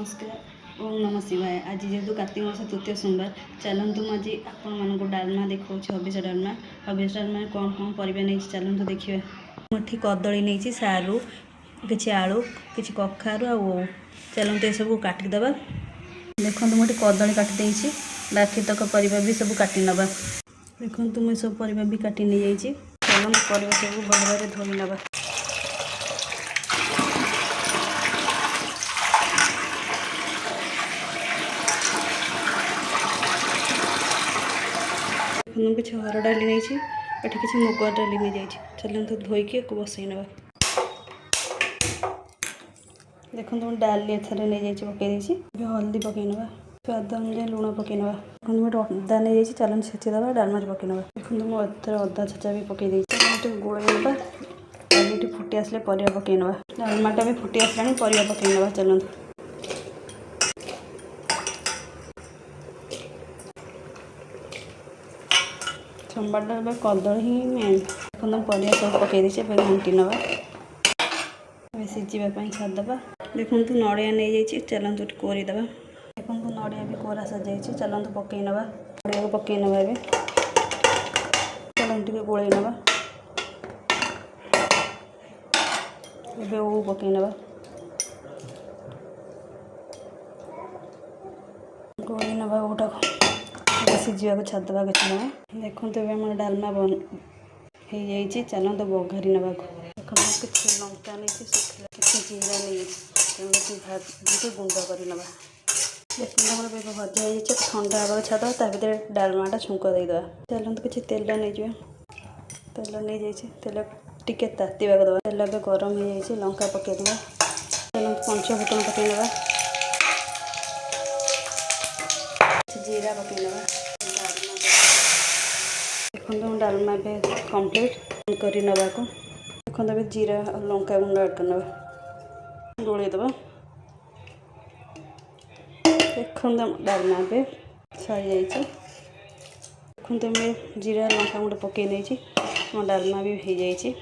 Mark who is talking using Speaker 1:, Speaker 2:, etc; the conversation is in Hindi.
Speaker 1: नमस्कार ओम नमः शिवाय। आज जेहेतु कार्तिक मास तृतीय सोमवार चलतु आज आपण डालमा देखा हबिष डालमा कौन कौन पर चलतु देखिए। मुठी कदली नहीं सारू कि आलू कि कखारू आ चलतु ये सब काटिदेवा। देखो मुझे कदली काटिदे बाकी तक परिवा भी सब काटी नवा। देखो मुझे सब परिवा भी काटी नहीं जाइए। चलते परिवा सब भल भाव धोई नवा। किसी हर डाली नहीं एटी किसी मुग डाली नहीं जाइए। चलते धोईकी बसई नवा। देखो डाली एथर नहीं जाइए पकई हल्दी पकई नवा। स्वाद अनुसार लुण पकई नवा। देखो अदा नहीं जाइए चलन छेचीदे डालमा पकई नवा। देखो मुझे अदा छेचा भी पकई गोल नवा। डाली फुटी आसले परिवा पकई नवा। डालमाटा भी फुटी आसला परिवा पकई नवा। चलते सोमवार कदली ही मेन। देखो परिवा सब पकई घाटी नवा सीझापी छाड़देवा। देखो नड़िया नहीं जाइए चलतु कोरीदेवा। देखो नड़िया भी कोरा सजाई चलतु पकई नवा। नड़िया को पकई नवा ए चलते गोल नवा। ए ओ पकई नवा गोल नवा ओटा सीझा छाड़देवा किसी समय। देखो आम डालमा बन हो चलते बघारी नवा। किसी लंका नहीं सुखला किसी जीरा नहीं भाजी गुंड कर नवा। देखो भजा हो ठंडा हवा छाड़ भर डालमाटा छुंक देदेवा। चलते किसी तेल नहीं जाए। तेल नहीं जाइए तेल टिके तातीवा दवा। तेल ए गरम हो जाए लंका पकईदेवा। चलते पंचफुटन पकई नवा। जीरा पकई नवा। देखो डालमा कम्प्लीट कर नवा को। देखो जीरा और लंका गुंड ऐड कर नवा गोलेदेवा। देखो डालमा पे सरी जाइए। देखो जीरा लंका गुंड पकई नहीं डालमा भी हो जाइए।